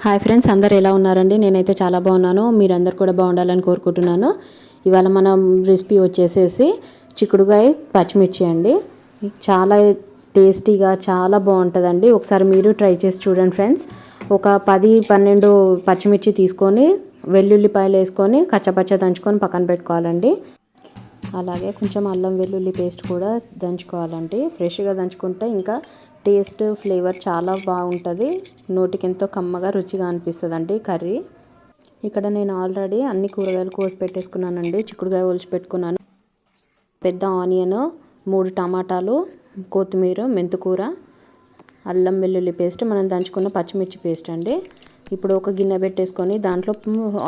Hi friends, అందరు ఎలా ఉన్నారండి? నేనైతే చాలా బాగున్నాను. మీరందరు కూడా బాగుండాలని కోరుకుంటున్నాను. ఇవాళ మనం రెసిపీ వచ్చేసేసి చిక్కుడుకాయ పచ్చిమిర్చి అండి. చాలా టేస్టీగా చాలా బాగుంటుందండి. ఒకసారి మీరు ట్రై చేసి చూడండి ఫ్రెండ్స్. ఒక 10-12 పచ్చిమిర్చి తీసుకొని వెల్లుల్లిపాయలు వేసుకొని కచ్చపచ్చ దంచుకొని పక్కన పెట్టుకోవాలండి. అలాగే కొంచెం అల్లం వెల్లుల్లి పేస్ట్ కూడా దంచుకోవాలండి. ఫ్రెష్గా దంచుకుంటే ఇంకా టేస్ట్ ఫ్లేవర్ చాలా బాగుంటుంది. నోటికి ఎంతో కమ్మగా రుచిగా అనిపిస్తుందండి కర్రీ. ఇక్కడ నేను ఆల్రెడీ అన్ని కూరగాయలు కోసి పెట్టేసుకున్నానండి. చిక్కుడుకాయ ఒలిచి పెట్టుకున్నాను. పెద్ద ఆనియన్, 3 టమాటాలు, కొత్తిమీర, మెంతికూర, అల్లం వెల్లుల్లి పేస్ట్, మనం దంచుకున్న పచ్చిమిర్చి పేస్ట్ అండి. ఇప్పుడు ఒక గిన్నె పెట్టేసుకొని దాంట్లో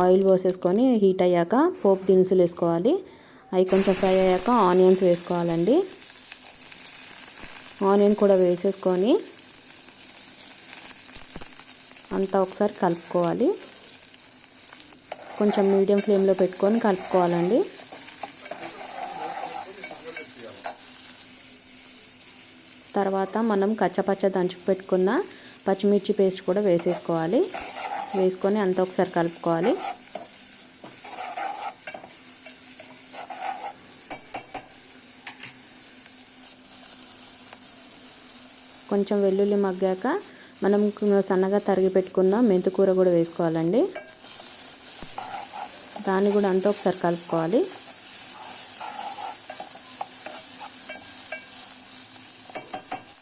ఆయిల్ పోసేసుకొని హీట్ అయ్యాక పోపు దినుసులు వేసుకోవాలి. అవి కొంచెం ఫ్రై అయ్యాక ఆనియన్స్ వేసుకోవాలండి. ఆనియన్ కూడా వేసేసుకొని అంతా ఒకసారి కలుపుకోవాలి. కొంచెం మీడియం ఫ్లేమ్లో పెట్టుకొని కలుపుకోవాలండి. తర్వాత మనం కచ్చపచ్చ దంచుకు పెట్టుకున్న పచ్చిమిర్చి పేస్ట్ కూడా వేసేసుకోవాలి. వేసుకొని అంతా ఒకసారి కలుపుకోవాలి. కొంచెం వెల్లుల్లి మగ్గాక మనం సన్నగా తరిగి పెట్టుకున్న మెంతికూర కూడా వేసుకోవాలండి. దాన్ని కూడా అంతా ఒకసారి కలుపుకోవాలి.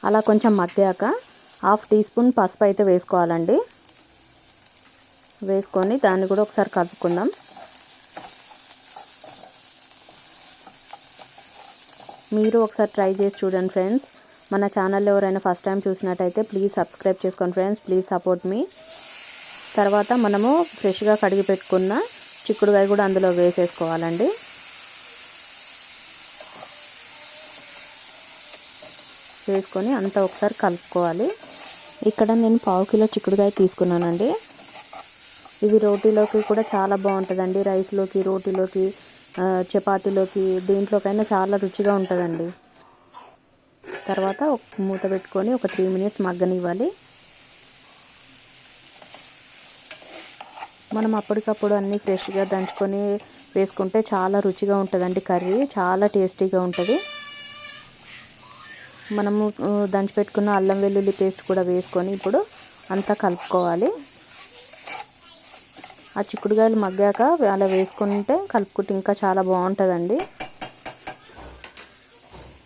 అలా కొంచెం మగ్గాక 1/2 టీ స్పూన్ పసుపు అయితే వేసుకోవాలండి. వేసుకొని దాన్ని కూడా ఒకసారి కలుపుకుందాం. మీరు ఒకసారి ట్రై చేసి చూడండి ఫ్రెండ్స్. మన ఛానల్లో ఎవరైనా ఫస్ట్ టైం చూసినట్టయితే ప్లీజ్ సబ్స్క్రైబ్ చేసుకోండి ఫ్రెండ్స్. ప్లీజ్ సపోర్ట్ మీ. తర్వాత మనము ఫ్రెష్గా కడిగి పెట్టుకున్న చిక్కుడుకాయ కూడా అందులో వేసేసుకోవాలండి. వేసుకొని అంతా ఒకసారి కలుపుకోవాలి. ఇక్కడ నేను 1/2 కిలో చిక్కుడుకాయ తీసుకున్నానండి. ఇది రోటీలోకి కూడా చాలా బాగుంటుందండి. రైస్లోకి, రోటీలోకి, చపాతీలోకి, దేంట్లోకైనా చాలా రుచిగా ఉంటుందండి. తర్వాత మూత పెట్టుకొని ఒక 3 మినిట్స్ మగ్గనివ్వాలి. మనం అప్పటికప్పుడు అన్నీ ఫ్రెష్గా దంచుకొని వేసుకుంటే చాలా రుచిగా ఉంటుందండి. కర్రీ చాలా టేస్టీగా ఉంటుంది. మనము దంచి పెట్టుకున్న అల్లం వెల్లుల్లి పేస్ట్ కూడా వేసుకొని ఇప్పుడు అంతా కలుపుకోవాలి. ఆ చిక్కుడుకాయలు మగ్గాక అలా వేసుకుంటే కలుపుకుంటే ఇంకా చాలా బాగుంటుందండి.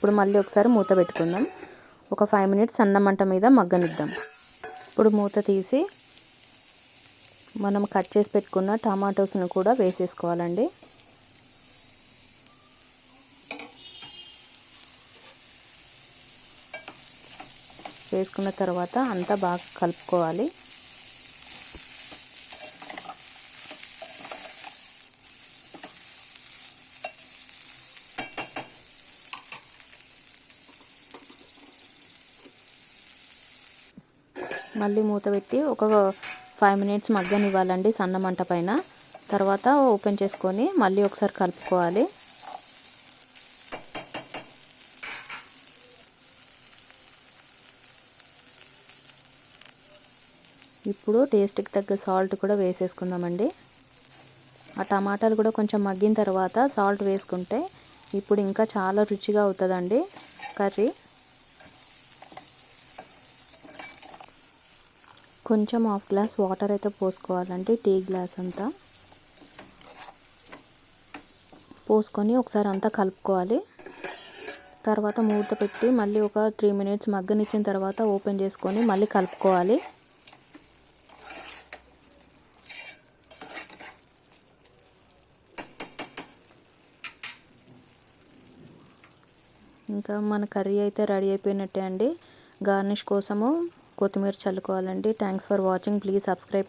ఇప్పుడు మళ్ళీ ఒకసారి మూత పెట్టుకుందాం. ఒక 5 మినిట్స్ సన్న మంట మీద మగ్గనిద్దాం. ఇప్పుడు మూత తీసి మనం కట్ చేసి పెట్టుకున్న టమాటోస్ను కూడా వేసేసుకోవాలండి. వేసుకున్న తర్వాత అంతా బాగా కలుపుకోవాలి. మళ్ళీ మూత పెట్టి ఒక 5 మినిట్స్ మగ్గనివ్వాలండి సన్న మంట పైన. తర్వాత ఓపెన్ చేసుకొని మళ్ళీ ఒకసారి కలుపుకోవాలి. ఇప్పుడు టేస్ట్కి తగ్గ సాల్ట్ కూడా వేసేసుకుందామండి. ఆ టమాటాలు కూడా కొంచెం మగ్గిన తర్వాత సాల్ట్ వేసుకుంటే ఇప్పుడు ఇంకా చాలా రుచిగా అవుతుందండి కర్రీ. కొంచెం 1/2 గ్లాస్ వాటర్ అయితే పోసుకోవాలండి. టీ గ్లాస్ అంతా పోసుకొని ఒకసారి అంతా కలుపుకోవాలి. తర్వాత మూత పెట్టి మళ్ళీ ఒక 3 మినిట్స్ మగ్గనిచ్చిన తర్వాత ఓపెన్ చేసుకొని మళ్ళీ కలుపుకోవాలి. ఇంకా మన కర్రీ అయితే రెడీ అయిపోయినట్టే అండి. గార్నిష్ కోసము కొత్తిమీర చల్లుకోవాలండి. Thanks for watching. Please subscribe.